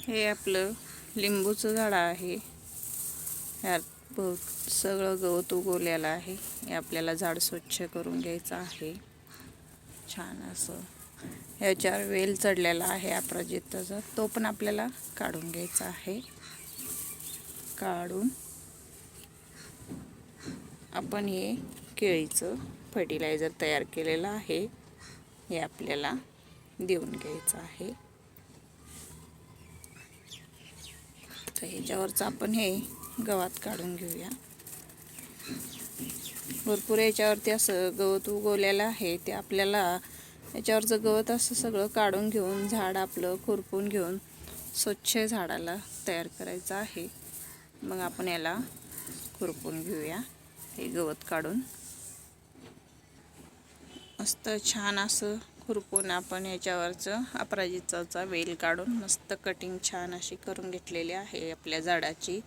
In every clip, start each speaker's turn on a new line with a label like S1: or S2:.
S1: हे आपलं लिंबूचं झाड आहे. यात सगळं गवत उगवलेलं आहे. हे आपल्याला झाड स्वच्छ करून घ्यायचं आहे. छान असं याच्यावर वेल चढलेला आहे अपराजिताचा, तो पण आपल्याला काढून घ्यायचा आहे. काढून आपण हे केळीचं फर्टिलायझर तयार केलेलं आहे, हे आपल्याला देऊन घ्यायचं आहे. तर ह्याच्यावरचं आपण हे गवत काढून घेऊया. भरपूर याच्यावरती असं गवत उगवलेलं आहे, ते आपल्याला याच्यावरचं गवत असं सगळं काढून घेऊन झाड आपलं खुरपून घेऊन स्वच्छ झाडाला तयार करायचं आहे. मग आपण याला खुरपून घेऊया. हे गवत काढून मस्त छान असं खुरपून आपण याच्यावरचं अपराजिताचा वेल काढून मस्त कटिंग छान अशी करून घेतलेली आहे आपल्या झाडाची.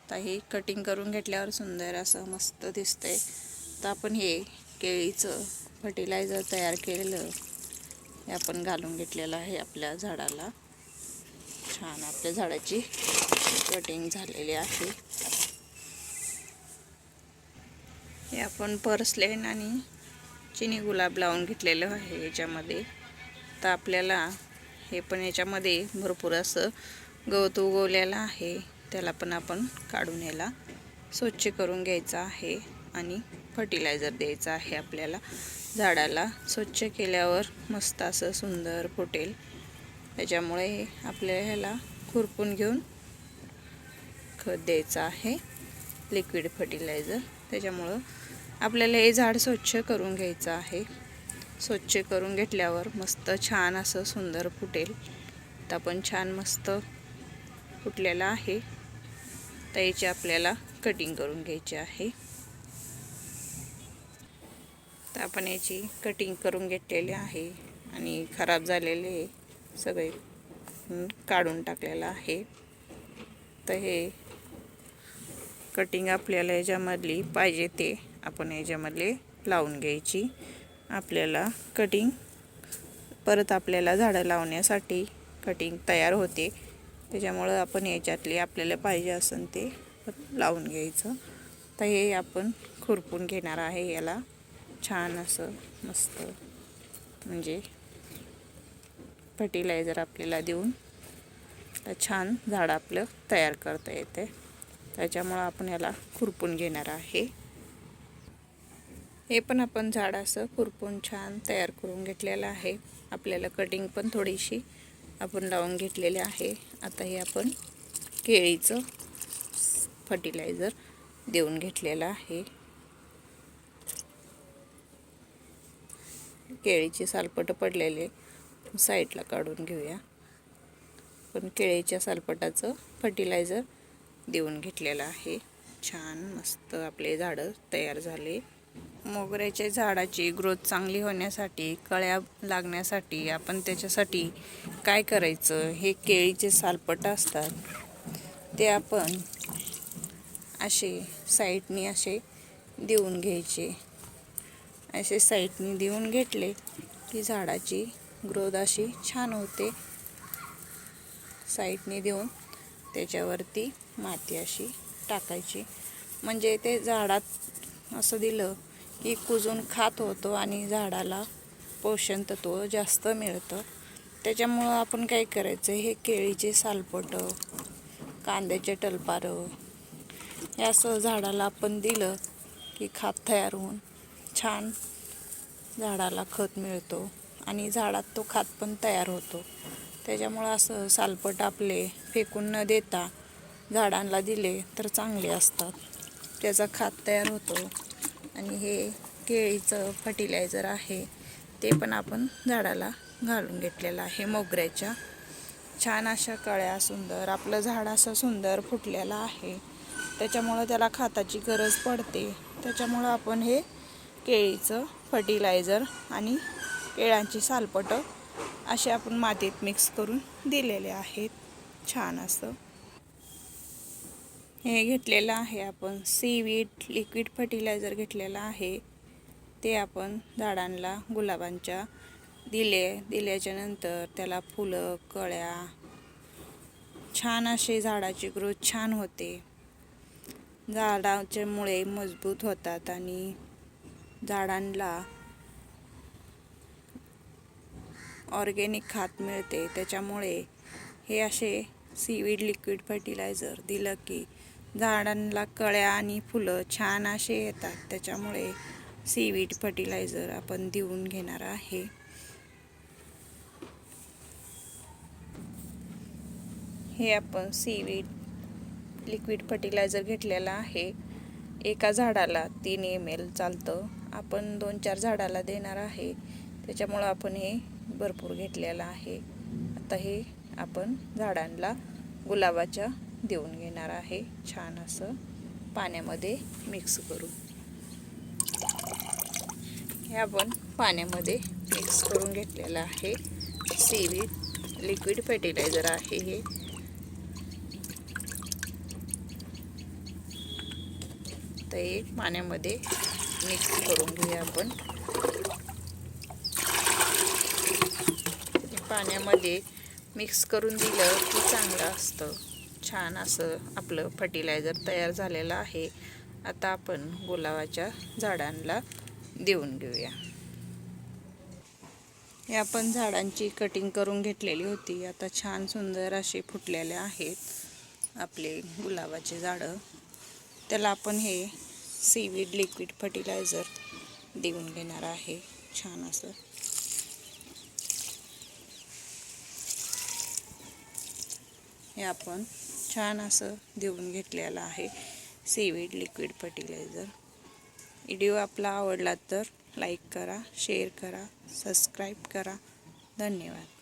S1: तर हे कटिंग करून घेतल्यावर सुंदर असं मस्त दिसतंय. तर आपण हे केळीचं फर्टिलायझर तयार केलेलं हे आपण घालून घेतलेलं आहे आपल्या झाडाला. छान आपल्या झाडाची कटिंग झालेली आहे. हे आपण पर्सलेन आणि चिनी गुलाब लावून घेतलेलं आहे याच्यामध्ये. तर आपल्याला हे पण याच्यामध्ये भरपूर असं गवत उगवलेलं आहे, त्याला पण आपण काढून याला स्वच्छ करून घ्यायचं आहे आणि फर्टिलायझर द्यायचं आहे आपल्याला झाडाला. स्वच्छ केल्यावर मस्त असं सुंदर फुटेल. त्याच्यामुळे आपल्याला ह्याला खुरपून घेऊन खत द्यायचं आहे, लिक्विड फर्टिलायझर. त्याच्यामुळं आपल्याला हे झाड स्वच्छ करून घ्यायचं आहे. स्वच्छ करून घेतल्यावर मस्त छान असं सुंदर फुटेल. तर आपण छान मस्त फुटलेलं आहे. तर याची आपल्याला कटिंग करून घ्यायची आहे. तर आपण याची कटिंग करून घेतलेली आहे आणि खराब झालेले सगळे काढून टाकलेलं आहे. तर हे कटिंग आपल्याला याच्यामधली पाहिजे ते आपण याच्यामधले लावून घ्यायची. आपल्याला कटिंग परत आपल्याला झाडं लावण्यासाठी कटिंग तयार होते. त्याच्यामुळं आपण याच्यातले आपल्याला पाहिजे असेल ते लावून घ्यायचं. तर हे आपण खुरपून घेणार आहे याला छान असं मस्त, म्हणजे फर्टिलायझर आपल्याला देऊन तर छान झाड आपलं तयार करता येते. त्याच्यामुळं आपण याला खुरपून घेणार आहे. हे पण आपण झाड असं खुरपून छान तयार करून घेतलेलं आहे. आपल्याला कटिंग पण थोडीशी आपण लावून घेतलेली आहे. आता हे आपण केळीचं फर्टिलायझर देऊन घेतलेलं आहे. केळीची सालपटं पडलेले साईडला काढून घेऊया. पण केळीच्या सालपटाचं फर्टिलायझर देऊन घेतलेलं आहे. छान मस्त आपले झाडं तयार झाले. मोगऱ्याच्या झाडाची ग्रोथ चांगली होण्यासाठी, कळ्या लागण्यासाठी आपण त्याच्यासाठी काय करायचं, हे केळीचे सालपट असतात ते आपण असे साईडनी असे देऊन घ्यायचे. असे साईडनी देऊन घेतले की झाडाची ग्रोथ अशी छान होते. साईडनी देऊन त्याच्यावरती माती अशी टाकायची, म्हणजे ते झाडात असं दिलं की कुजून खात होतो आणि झाडाला पोषण तत्व जास्त मिळतं. त्याच्यामुळं आपण काय करायचं, हे केळीचे सालपटं, कांद्याचे टलपारं हे असं झाडाला आपण दिलं की खात तयार होऊन छान झाडाला खत मिळतो आणि झाडात तो खात पण तयार होतो. त्याच्यामुळं असं सालपट आपले फेकून न देता झाडांना दिले तर चांगले असतात. त्याचा खात तयार होतो. आणि हे केळीचं फर्टिलायझर आहे ते पण आपण झाडाला घालून घेतलेलं आहे. मोगऱ्याच्या छान अशा कळ्या, सुंदर आपलं झाड असं सुंदर फुटलेलं आहे. त्याच्यामुळं त्याला खताची गरज पडते. त्याच्यामुळं आपण हे केळीचं फर्टिलायझर आणि केळांची सालपटं असे आपण मातीत मिक्स करून दिलेले आहेत. छान असं हे घेतलेलं आहे आपण. सीवीड लिक्विड फर्टिलायझर घेतलेलं आहे. ते आपण झाडांना गुलाबांच्या दिल्याच्या नंतर त्याला फुलं, कळ्या छान असे झाडाची ग्रोथ छान होते. झाडाचे मुळे मजबूत होतात आणि झाडांना ऑर्गॅनिक खत मिळते. त्याच्यामुळे हे असे सीवीड लिक्विड फर्टिलायझर दिलं की झाडांना कळ्या आणि फुलं छान असे येतात. त्याच्यामुळे सीवीड फर्टिलायझर आपण देऊन घेणार आहे. हे आपण सीवीड लिक्विड फर्टिलायझर घेतलेलं आहे. एका झाडाला 3 ml चालतं. आपण 2-4 झाडाला देणार आहे. त्याच्यामुळं आपण हे भरपूर घेतलेलं आहे. आता हे आपण झाडांना गुलाबाच्या देऊन घेणार आहे. छान असं पाण्यामध्ये मिक्स करून. हे आपण पाण्यामध्ये मिक्स करून घेतलेलं आहे. सीवीड लिक्विड फर्टिलायझर आहे हे. तर हे पाण्यामध्ये मिक्स करून घेऊया आपण. पाण्यामध्ये मिक्स करून दिलं की चांगलं असतं. छान असं आपलं फर्टिलायझर तयार झालेलं आहे. आता आपण गुलाबाच्या झाडांना देऊन घेऊया. हे आपण झाडांची कटिंग करून घेतलेली होती. आता छान सुंदर असे फुटलेले आहेत आपले गुलाबाचे झाडं. त्याला आपण हे सीवीड लिक्विड फर्टिलायझर देऊन घेणार आहे. छान असं हे आपण छान असं देऊन घेतलेलं आहे सीवीड लिक्विड फर्टिलायझर. व्हिडिओ आपला आवडला तर लाईक करा, शेअर करा, सबस्क्राईब करा. धन्यवाद.